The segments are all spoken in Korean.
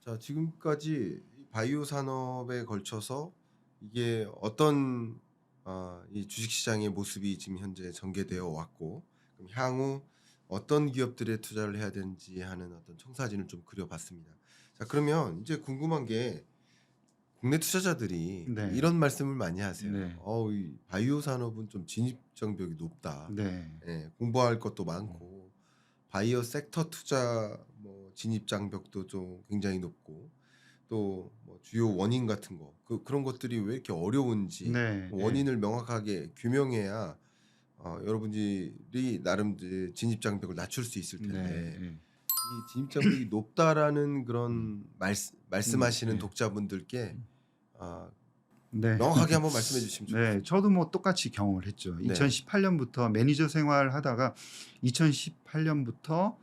자, 지금까지 이 바이오 산업에 걸쳐서 이게 어떤 이 주식 시장의 모습이 지금 현재 전개되어 왔고, 그럼 향후 어떤 기업들에 투자를 해야 되는지 하는 어떤 청사진을 좀 그려봤습니다. 자, 그러면 이제 궁금한 게 국내 투자자들이 네. 이런 말씀을 많이 하세요. 네. 이 바이오 산업은 좀 진입 장벽이 높다. 네. 예, 공부할 것도 음. 많고 바이오 섹터 투자 뭐 진입 장벽도 좀 굉장히 높고 또 뭐 주요 원인 같은 거 그런 것들이 왜 이렇게 어려운지 네. 예. 원인을 명확하게 규명해야 여러분들이 나름 이제 진입 장벽을 낮출 수 있을 네. 텐데 예. 이 진입 장벽이 높다라는 음. 그런 말씀하시는 예. 독자분들께 음. 아, 네. 명확하게 한번 말씀해 주시면 네. 좋겠습니다. 저도 뭐 똑같이 경험을 했죠. 네. 2018 년부터 매니저 생활하다가 2018 년부터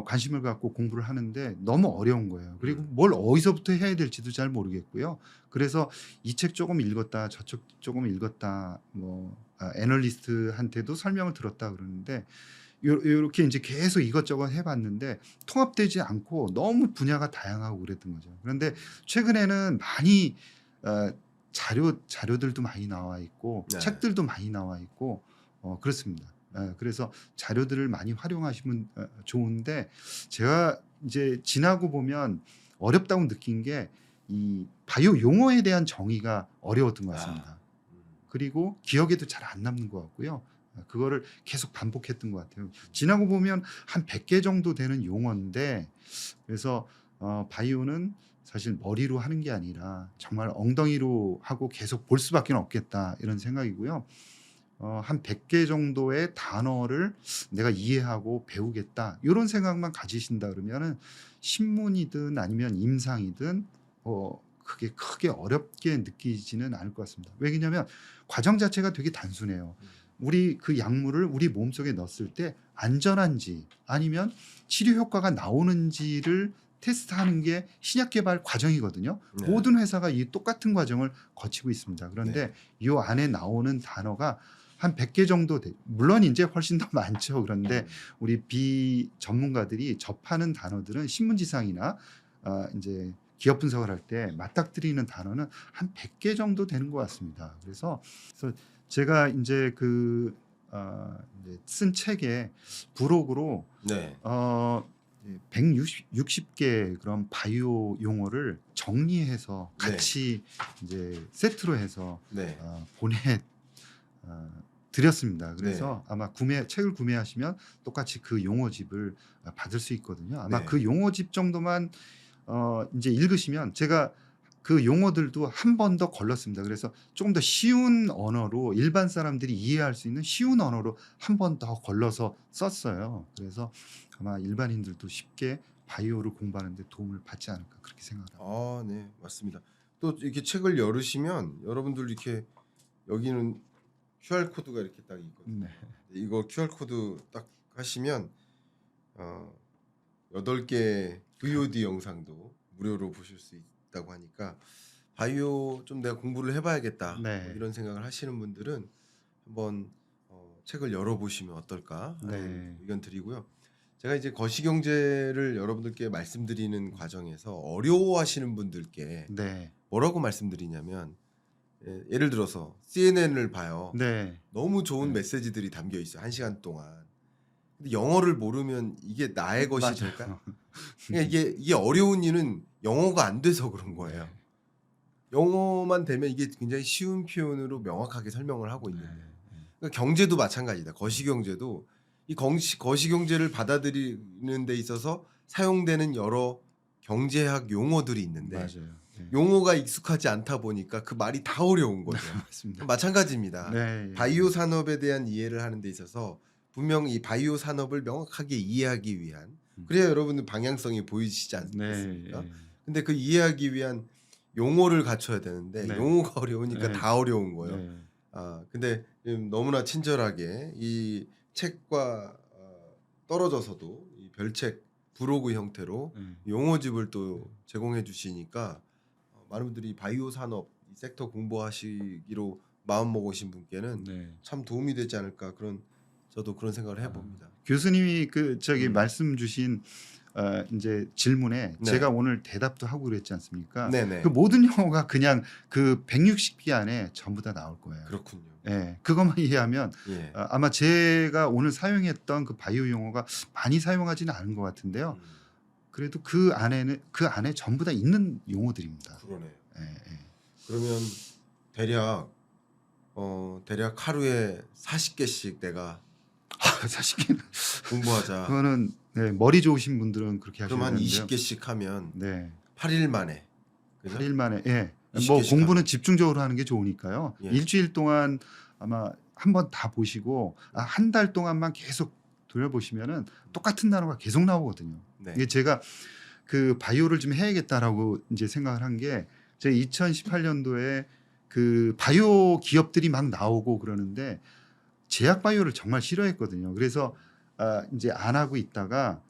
관심을 갖고 공부를 하는데 너무 어려운 거예요. 그리고 음. 뭘 어디서부터 해야 될지도 잘 모르겠고요. 그래서 이 책 조금 읽었다, 저쪽 조금 읽었다, 뭐 애널리스트한테도 설명을 들었다 그러는데 요렇게 인제 계속 이것저것 해 봤는데 통합되지 않고 너무 분야가 다양하고 그랬던 거죠. 그런데 최근에는 많이 어 자료들도 많이 나와 있고 네. 책들도 많이 나와 있고 그렇습니다. 그래서 자료들을 많이 활용하시면 좋은데 제가 이제 지나고 보면 어렵다고 느낀 게 이 바이오 용어에 대한 정의가 어려웠던 것 아. 같습니다. 음. 그리고 기억에도 잘 안 남는 것 같고요. 그거를 계속 반복했던 것 같아요. 지나고 보면 한 100개 정도 되는 용어인데 그래서 바이오는 사실 머리로 하는 게 아니라 정말 엉덩이로 하고 계속 볼 수밖에 없겠다 이런 생각이고요. 한 100개 정도의 단어를 내가 이해하고 배우겠다 이런 생각만 가지신다 그러면은 신문이든 아니면 임상이든 그게 크게 어렵게 느끼지는 않을 것 같습니다. 왜냐하면 과정 자체가 되게 단순해요. 음. 우리 그 약물을 우리 몸속에 넣었을 때 안전한지 아니면 치료 효과가 나오는지를 테스트하는 게 신약 개발 과정이거든요. 네. 모든 회사가 이 똑같은 과정을 거치고 있습니다. 네. 그런데 이 안에 나오는 단어가 한 100개 정도 물론 이제 훨씬 더 많죠. 그런데 음. 우리 비전문가들이 접하는 단어들은 신문지상이나 인제 기업 분석을 할 때 맞닥뜨리는 단어는 한 100개 정도 되는 것 같습니다. 그래서 제가 인제 이제 쓴 책에 부록으로 네. 어 160개 그런 바이오 용어를 정리해서 네. 같이 인제 세트로 해서 네. 보내 어 드렸습니다. 네. 그래서 아마 책을 구매하시면 똑같이 그 용어집을 받을 수 있거든요. 아마 네. 그 용어집 정도만 인제 읽으시면 제가 그 용어들도 한 번 더 걸렀습니다. 그래서 쪼금 더 쉬운 언어로 일반 사람들이 이해할 수 있는 쉬운 언어로 한 번 더 걸러서 썼어요. 그래서 아마 일반인들도 쉽게 바이오를 공부하는 데 도움을 받지 않을까 그렇게 생각을 합니다. 네. 맞습니다. 또 이렇게 책을 열으시면 여러분들 이렇게 여기는 QR 코드가 이렇게 딱 있거든요. 네. 이거 QR 코드 딱 하시면 어 8개 VOD 영상도 무료로 보실 수 있다고 하니까 '바이오 좀 내가 공부를 해 봐야겠다.' 뭐 네. 이런 생각을 하시는 분들은 한번 책을 열어 보시면 어떨까 하는 네. 의견 드리고요. 제가 이제 거시경제를 여러분들께 말씀드리는 음. 과정에서 어려워하시는 분들께 네. 뭐라고 말씀드리냐면 예를 들어서 CNN을 봐요. 네. 너무 좋은 네. 메시지들이 담겨 있어요, 1 시간 동안. 근데 영어를 모르면 이게 나의 것이 될까? 맞아요. 그러니까 이게 어려운 이유는 영어가 안 돼서 그런 네. 거예요. 영어만 되면 이게 굉장히 쉬운 표현으로 명확하게 설명을 하고 네. 있는데 네. 그러니까 경제도 마찬가지다. 거시경제도 이 거시경제를 받아들이는 데 있어서 사용되는 여러 경제학 용어들이 있는데 맞아요. 네. 용어가 익숙하지 않다 보니까 그 말이 다 어려운 거죠. 맞습니다. 마찬가지입니다. 네. 바이오 산업에 대한 이해를 하는 데 있어서 분명 이 바이오 산업을 명확하게 이해하기 위한 음. 그래야 여러분들 방향성이 보이시지 네. 않겠습니까? 예. 근데 그 이해하기 위한 용어를 갖춰야 되는데 네. 용어가 어려우니까 네. 다 어려운 거예요. 네. 근데 너무나 친절하게 이 책과 떨어져서도 이 별책 브로그 형태로 네. 용어집을 또 제공해 주시니까 많은 분들이 바이오 산업 이 섹터 공부하시기로 마음먹으신 분께는 네. 참 도움이 되지 않을까 저도 그런 생각을 해 아. 봅니다. 교수님이 그 저기 음. 말씀 주신 이제 질문에 네. 제가 오늘 대답도 하고 그랬지 않습니까? 네네. 그 모든 용어가 그냥 그 160기 안에 전부 다 나올 거예요. 그렇군요. 예, 그것만 이해하면 예. 아마 제가 오늘 사용했던 그 바이오 용어가 많이 사용하지는 않은 것 같은데요. 그래도 그 안에 전부 다 있는 용어들입니다. 그러네요. 예, 예. 그러면 대략 하루에 40개씩 내가 40개는 공부하자. 그거는 네, 머리 좋으신 분들은 그렇게 그럼 하셔야 한 되는데요. 20개씩 하면 네, 8일 만에. 그죠? 8일 만에 예. 20 뭐 개씩 공부는 하면. 집중적으로 하는 게 좋으니까요. 예. 일주일 동안 아마 한번 다 보시고 한 달 동안만 계속 돌려보시면은 똑같은 단어가 계속 나오거든요. 네. 이게 제가 그 바이오를 좀 해야겠다라고 이제 생각을 한 게 제가 2018년도에 그 바이오 기업들이 막 나오고 그러는데 제약 바이오를 정말 싫어했거든요. 그래서 이제 안 하고 있다가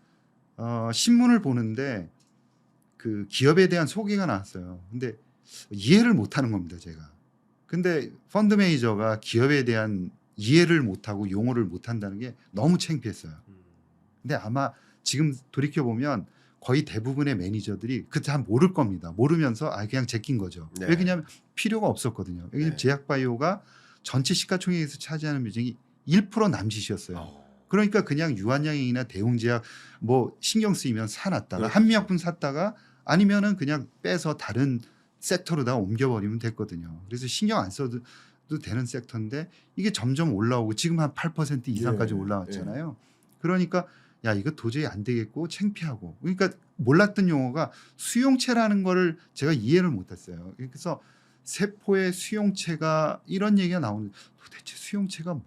신문을 보는데 그 기업에 대한 소개가 나왔어요. 근데 이해를 못하는 겁니다, 제가. 근데 펀드 매니저가 기업에 대한 이해를 못하고 용어를 못한다는 게 너무 창피했어요. 근데 아마 지금 돌이켜 보면 거의 대부분의 매니저들이 그때 잘 모를 겁니다. 모르면서 그냥 제낀 거죠. 네. 왜 그냐면 필요가 없었거든요. 왜냐면 네. 제약 바이오가 전체 시가총액에서 차지하는 비중이 1% 남짓이었어요. 그러니까 그냥 유한양행이나 대웅제약 뭐 신경 쓰이면 사놨다가 그렇죠. 한미약품 샀다가 아니면은 그냥 빼서 다른 섹터로다 옮겨버리면 됐거든요. 그래서 신경 안 써도 되는 섹터인데 이게 점점 올라오고 지금 한 8% 이상까지 예, 올라왔잖아요. 그러니까 야 이거 도저히 안 되겠고 창피하고 그러니까 몰랐던 용어가 수용체라는 거를 제가 이해를 못했어요. 그래서 세포의 수용체가 이런 얘기가 나오는데 도대체 수용체가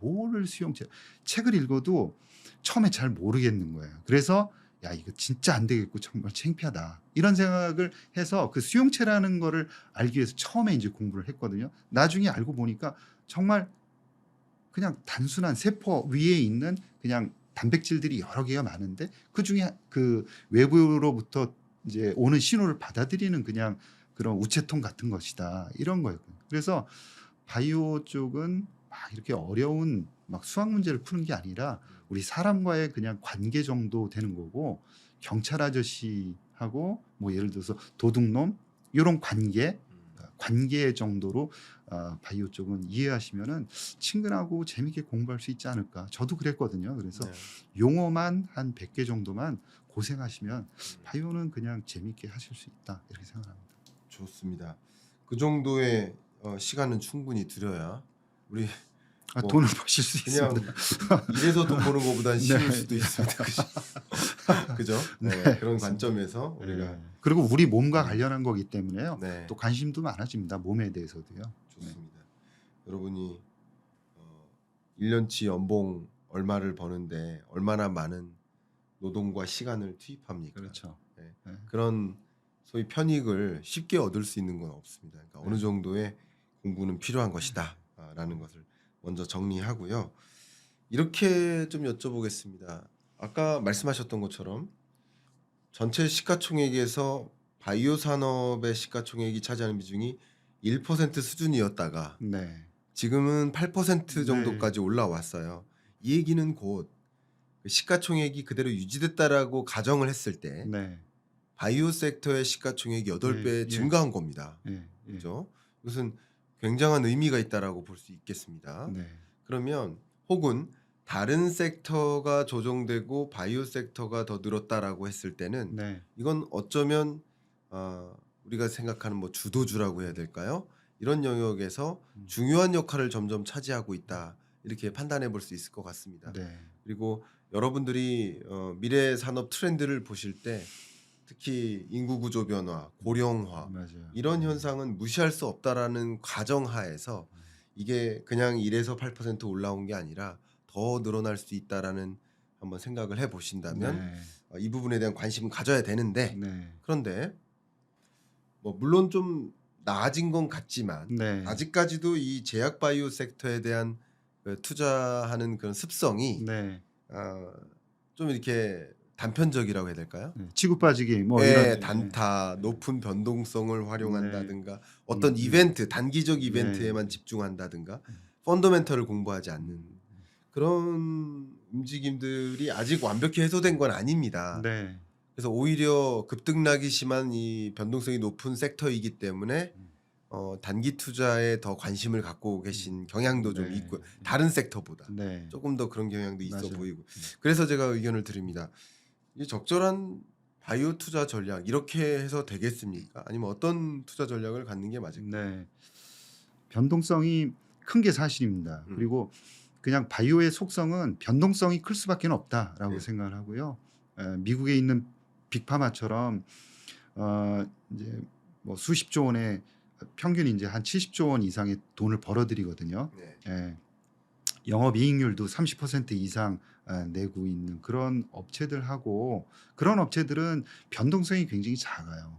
뭐를 수용체 책을 읽어도 처음에 잘 모르겠는 거예요. 그래서 야 이거 진짜 안 되겠고 정말 창피하다 이런 생각을 해서 그 수용체라는 거를 알기 위해서 처음에 이제 공부를 했거든요. 나중에 알고 보니까 정말 그냥 단순한 세포 위에 있는 그냥 단백질들이 여러 개가 많은데 그 중에 그 외부로부터 이제 오는 신호를 받아들이는 그냥 그런 우체통 같은 것이다 이런 거예요. 그래서 바이오 쪽은 막 이렇게 어려운 막 수학 문제를 푸는 게 아니라 우리 사람과의 그냥 관계 정도 되는 거고 경찰 아저씨하고 뭐 예를 들어서 도둑놈 이런 관계 정도로 바이오 쪽은 이해하시면은 친근하고 재밌게 공부할 수 있지 않을까. 저도 그랬거든요. 그래서 네. 용어만 한 100개 정도만 고생하시면 바이오는 그냥 재밌게 하실 수 있다 이렇게 생각합니다. 좋습니다. 그 정도의 시간은 충분히 들여야 우리 뭐 돈을 버실 수 그냥 있습니다. 이래서 돈 버는 것보다는 쉬울 네. 수도 있습니다. 그죠? 네. 네, 그런 관점에서 네. 우리가 그리고 우리 몸과 관련한 거기 때문에요. 네. 또 관심도 많아집니다. 몸에 대해서도요. 좋습니다. 여러분이 1년치 연봉 얼마를 버는데 얼마나 많은 노동과 시간을 투입합니까? 그렇죠. 네. 네. 그런 소위 편익을 쉽게 얻을 수 있는 건 없습니다. 그러니까 네. 어느 정도의 공부는 필요한 것이다라는 것을 먼저 정리하고요. 이렇게 좀 여쭤보겠습니다. 아까 말씀하셨던 것처럼 전체 시가총액에서 바이오 산업의 시가총액이 차지하는 비중이 1% 수준이었다가 네. 지금은 8% 네. 정도까지 올라왔어요. 이 얘기는 곧 시가총액이 그대로 유지됐다라고 가정을 했을 때 네. 바이오 섹터의 시가총액이 8배 예. 증가한 겁니다. 예. 예. 그렇죠? 이것은 굉장한 의미가 있다라고 볼 수 있겠습니다. 네. 그러면 혹은 다른 섹터가 조정되고 바이오 섹터가 더 늘었다라고 했을 때는 네. 이건 어쩌면 우리가 생각하는 뭐 주도주라고 해야 될까요? 이런 영역에서 중요한 역할을 점점 차지하고 있다. 이렇게 판단해 볼 수 있을 것 같습니다. 네. 그리고 여러분들이 미래 산업 트렌드를 보실 때 특히 인구 구조 변화, 고령화 맞아요. 이런 현상은 무시할 수 없다라는 가정하에서 이게 그냥 1에서 8% 올라온 게 아니라 더 늘어날 수 있다라는 한번 생각을 해 보신다면 네. 이 부분에 대한 관심은 가져야 되는데 네. 그런데 뭐 물론 좀 나아진 건 같지만 네. 아직까지도 이 제약 바이오 섹터에 대한 그 투자하는 그런 습성이 네. 좀 이렇게 단편적이라고 해야 될까요? 네. 치고 빠지기 뭐 예, 이런 단타, 높은 변동성을 활용한다든가 어떤 네. 이벤트, 단기적 이벤트에만 집중한다든가 펀더멘털을 공부하지 않는 그런 움직임들이 아직 완벽히 해소된 건 아닙니다. 네. 그래서 오히려 급등락이 심한 이 변동성이 높은 섹터이기 때문에 음. 단기 투자에 더 관심을 갖고 계신 경향도 좀 네. 있고 다른 섹터보다 네. 조금 더 그런 경향도 있어 맞아요. 보이고 그래서 제가 의견을 드립니다. 이 적절한 바이오 투자 전략 이렇게 해서 되겠습니까? 아니면 어떤 투자 전략을 갖는 게 맞을까요? 네. 변동성이 큰 게 사실입니다. 음. 그리고 그냥 바이오의 속성은 변동성이 클 수밖에 없다라고 네. 생각을 하고요. 미국에 있는 빅파마처럼 이제 뭐 수십조 원의 평균 이제 한 70조 원 이상의 돈을 벌어들이거든요. 네. 예. 영업이익률도 30% 이상 내고 있는 그런 업체들하고 그런 업체들은 변동성이 굉장히 작아요.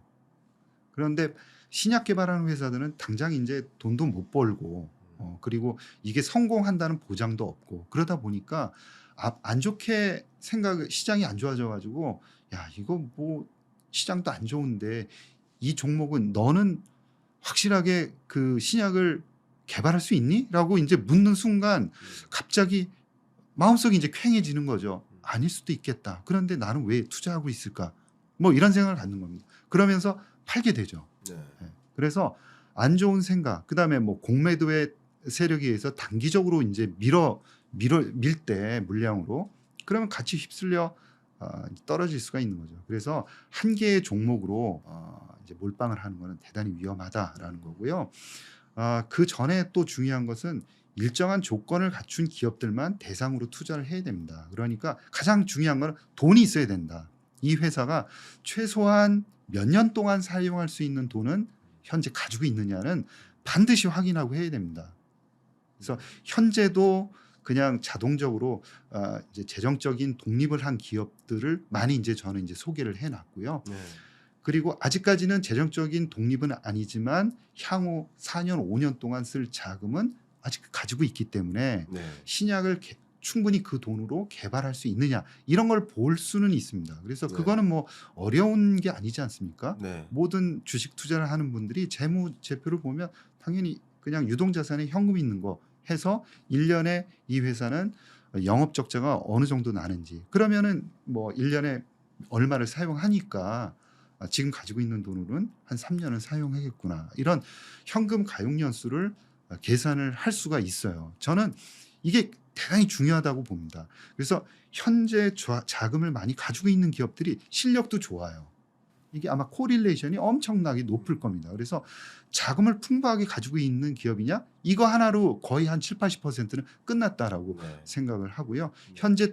그런데 신약 개발하는 회사들은 당장 이제 돈도 못 벌고 그리고 이게 성공한다는 보장도 없고 그러다 보니까 안 좋게 시장이 안 좋아져 가지고 야 이거 뭐 시장도 안 좋은데 이 종목은 너는 확실하게 그 신약을 개발할 수 있니? 라고 이제 묻는 순간 갑자기 마음속이 이제 퀭해지는 거죠. 아닐 수도 있겠다. 그런데 나는 왜 투자하고 있을까? 뭐 이런 생각을 갖는 겁니다. 그러면서 팔게 되죠. 네. 예. 그래서 안 좋은 생각, 그다음에 뭐 공매도의 세력에 의해서 단기적으로 이제 밀 때 물량으로 그러면 같이 휩쓸려 떨어질 수가 있는 거죠. 그래서 한 개의 종목으로 이제 몰빵을 하는 것은 대단히 위험하다라는 거고요. 그 전에 또 중요한 것은 일정한 조건을 갖춘 기업들만 대상으로 투자를 해야 됩니다. 그러니까 가장 중요한 건 돈이 있어야 된다. 이 회사가 최소한 몇 년 동안 사용할 수 있는 돈은 현재 가지고 있느냐는 반드시 확인하고 해야 됩니다. 그래서 현재도 그냥 자동적으로 이제 재정적인 독립을 한 기업들을 많이 이제 저는 이제 소개를 해놨고요. 네. 그리고 아직까지는 재정적인 독립은 아니지만 향후 4년, 5년 동안 쓸 자금은 아직 가지고 있기 때문에 네. 신약을 충분히 그 돈으로 개발할 수 있느냐 이런 걸 볼 수는 있습니다. 그래서 네. 그거는 뭐 어려운 게 아니지 않습니까? 네. 모든 주식 투자를 하는 분들이 재무제표를 보면 당연히 그냥 유동자산에 현금 있는 거 해서 1년에 이 회사는 영업 적자가 어느 정도 나는지 그러면은 뭐 1년에 얼마를 사용하니까 지금 가지고 있는 돈으로는 한 3년은 사용하겠구나. 이런 현금 가용 연수를 계산을 할 수가 있어요. 저는 이게 대단히 중요하다고 봅니다. 그래서 현재 자금을 많이 가지고 있는 기업들이 실력도 좋아요. 이게 아마 코릴레이션이 엄청나게 높을 겁니다. 그래서 자금을 풍부하게 가지고 있는 기업이냐? 이거 하나로 거의 한 7, 80%는 끝났다라고 네. 생각을 하고요. 현재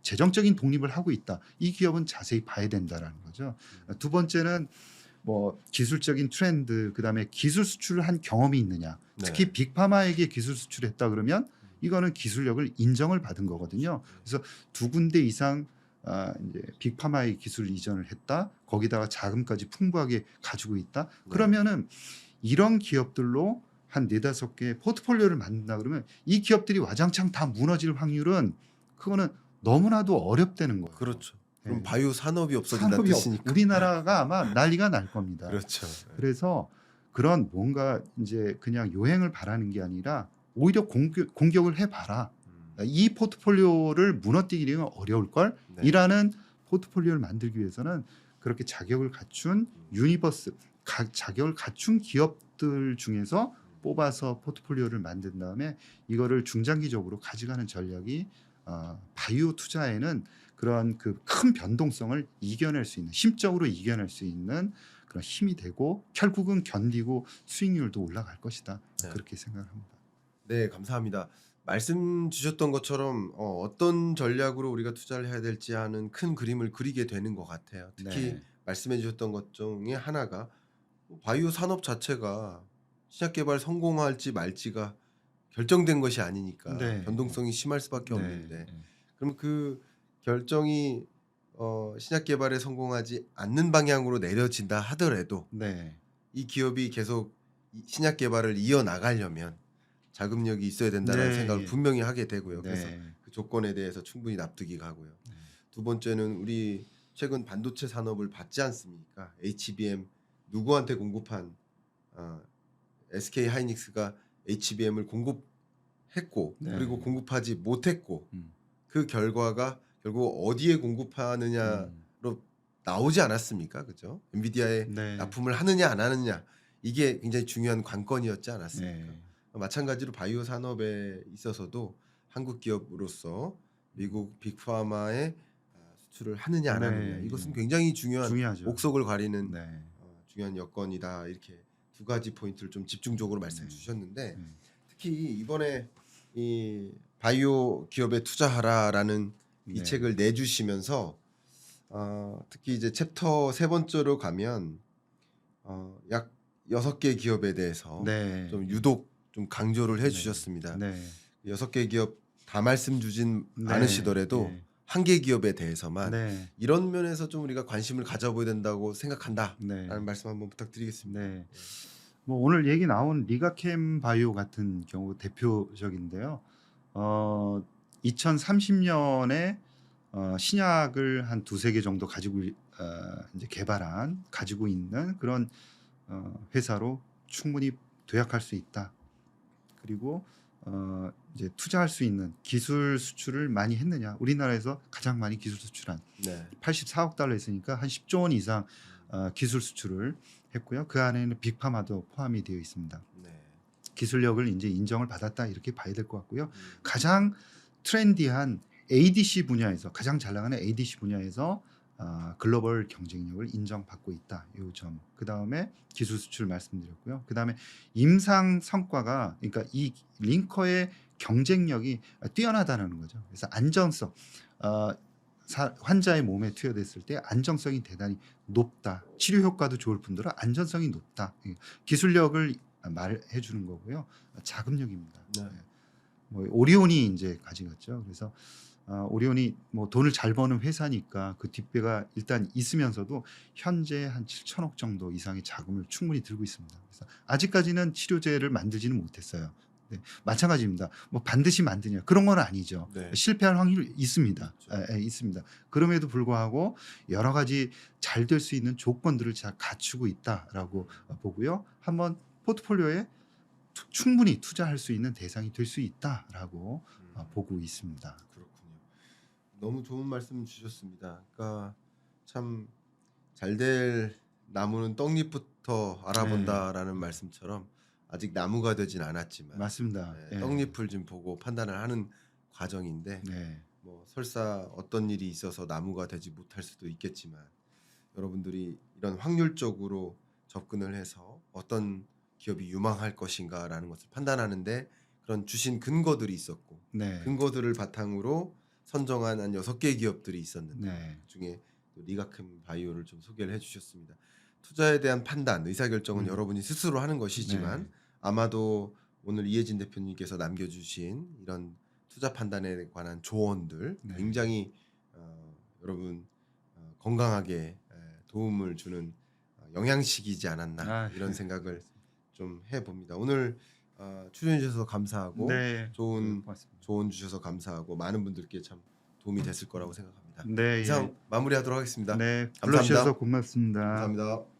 재정적인 독립을 하고 있다. 이 기업은 자세히 봐야 된다라는 거죠. 두 번째는 뭐 기술적인 트렌드, 그다음에 기술 수출을 한 경험이 있느냐. 특히 네. 빅파마에게 기술 수출했다 그러면 이거는 기술력을 인정을 받은 거거든요. 그래서 두 군데 이상 이제 빅파마의 기술 이전을 했다. 거기다가 자금까지 풍부하게 가지고 있다. 그러면은 이런 기업들로 한 4-5개의 포트폴리오를 만든다 그러면 이 기업들이 와장창 다 무너질 확률은 그거는 너무나도 어렵다는 거예요. 그렇죠. 그럼 네. 바이오 산업이 없어진다는 뜻이니까. 우리나라가 아마 난리가 날 겁니다. 그렇죠. 그래서 그런 뭔가 이제 그냥 요행을 바라는 게 아니라 오히려 공격을 해봐라. 이 포트폴리오를 무너뜨리기는 어려울 걸. 네. 이라는 포트폴리오를 만들기 위해서는 그렇게 자격을 갖춘 자격을 갖춘 기업들 중에서 뽑아서 포트폴리오를 만든 다음에 이거를 중장기적으로 가져가는 전략이 바이오 투자에는 그런 그 큰 변동성을 이겨낼 수 있는 심적으로 이겨낼 수 있는 그런 힘이 되고 결국은 견디고 수익률도 올라갈 것이다. 네. 그렇게 생각을 합니다. 네, 감사합니다. 말씀 주셨던 것처럼 어떤 전략으로 우리가 투자를 해야 될지 하는 큰 그림을 그리게 되는 것 같아요. 특히 네. 말씀해 주셨던 것 중에 하나가 바이오 산업 자체가 신약 개발 성공할지 말지가 결정된 것이 아니니까 네. 변동성이 심할 수밖에 네. 없는데 그럼 그 결정이 신약 개발에 성공하지 않는 방향으로 내려진다 하더라도 네. 이 기업이 계속 신약 개발을 이어나가려면 자금력이 있어야 된다는 네. 생각을 분명히 하게 되고요. 그래서 네. 그 조건에 대해서 충분히 납득이 가고요. 네. 두 번째는 우리 최근 반도체 산업을 봤지 않습니까? HBM 누구한테 공급한 SK 하이닉스가 HBM을 공급해 했고 네. 그리고 공급하지 못했고 음. 그 결과가 결국 어디에 공급하느냐로 음. 나오지 않았습니까? 그죠? 엔비디아에 네. 납품을 하느냐 안 하느냐 이게 굉장히 중요한 관건이었지 않았습니까? 네. 마찬가지로 바이오 산업에 있어서도 한국 기업으로서 미국 빅파마에 수출을 하느냐 안 하느냐 네. 이것은 굉장히 중요한 중요하죠. 옥석을 가리는 네. 중요한 여건이다. 이렇게 두 가지 포인트를 좀 집중적으로 말씀 네. 주셨는데 네. 특히 이번에 이 바이오 기업에 투자하라라는 이 네. 책을 내주시면서 특히 이제 챕터 세 번째로 가면 약 6개 기업에 대해서 네. 좀 유독 좀 강조를 네. 해주셨습니다. 네. 6개 기업 다 말씀 주진 네. 않으시더라도 네. 한 개 기업에 대해서만 네. 이런 면에서 좀 우리가 관심을 가져봐야 된다고 생각한다. 네. 라는 말씀 한번 부탁드리겠습니다. 네. 뭐 오늘 얘기 나온 리가캠 바이오 같은 경우 대표적인데요. 2030년에 신약을 한 두세 개 정도 가지고 이제 가지고 있는 그런 회사로 충분히 도약할 수 있다. 그리고 이제 투자할 수 있는 기술 수출을 많이 했느냐? 우리나라에서 가장 많이 기술 수출한 네. 84억 달러 했으니까 한 10조 원 이상 기술 수출을 했고요. 그 안에는 빅파마도 포함이 되어 있습니다. 네. 기술력을 이제 인정을 받았다 이렇게 봐야 될 것 같고요. 음. 가장 트렌디한 ADC 분야에서 가장 잘 나가는 ADC 분야에서 글로벌 경쟁력을 인정받고 있다. 이 점. 그 다음에 기술 수출 말씀드렸고요. 그 다음에 임상 성과가 그러니까 이 링커의 경쟁력이 뛰어나다는 거죠. 그래서 안전성, 환자의 몸에 투여됐을 때 안정성이 대단히 높다. 치료 효과도 좋을 뿐더러 안전성이 높다. 기술력을 말해 주는 거고요. 자금력입니다. 네. 뭐 오리온이 이제 가져갔죠. 그래서 오리온이 뭐 돈을 잘 버는 회사니까 그 뒷배가 일단 있으면서도 현재 한 7천억 정도 이상의 자금을 충분히 들고 있습니다. 그래서 아직까지는 치료제를 만들지는 못했어요. 네, 마찬가지입니다. 뭐 반드시 만드냐 그런 건 아니죠. 네. 실패할 확률이 있습니다. 그렇죠. 있습니다. 그럼에도 불구하고 여러 가지 잘 될 수 있는 조건들을 잘 갖추고 있다라고 보고요. 한번 포트폴리오에 충분히 투자할 수 있는 대상이 될 수 있다라고 보고 있습니다. 그렇군요. 너무 좋은 말씀 주셨습니다. 그러니까 참 잘 될 나무는 떡잎부터 알아본다라는 말씀처럼 아직 나무가 되진 않았지만 맞습니다. 예. 떡잎을 좀 보고 판단을 하는 과정인데 네. 뭐 설사 어떤 일이 있어서 나무가 되지 못할 수도 있겠지만 여러분들이 이런 확률적으로 접근을 해서 어떤 기업이 유망할 것인가라는 것을 판단하는데 그런 주신 근거들이 있었고 네. 근거들을 바탕으로 선정한 한 6개 기업들이 있었는데 네. 그중에 또 리가캠 바이오를 좀 소개를 해주셨습니다. 투자에 대한 판단, 의사결정은 여러분이 스스로 하는 것이지만 네. 아마도 오늘 이혜진 대표님께서 남겨주신 이런 투자 판단에 관한 조언들 네. 굉장히 여러분 건강하게 도움을 주는 영양식이지 않았나 이런 생각을 좀 해봅니다. 오늘 출연해 주셔서 감사하고 네. 좋은 고맙습니다. 조언 주셔서 감사하고 많은 분들께 참 도움이 됐을 거라고 생각합니다. 네. 이상 마무리하도록 하겠습니다. 네. 감사합니다. 불러주셔서 고맙습니다. 감사합니다.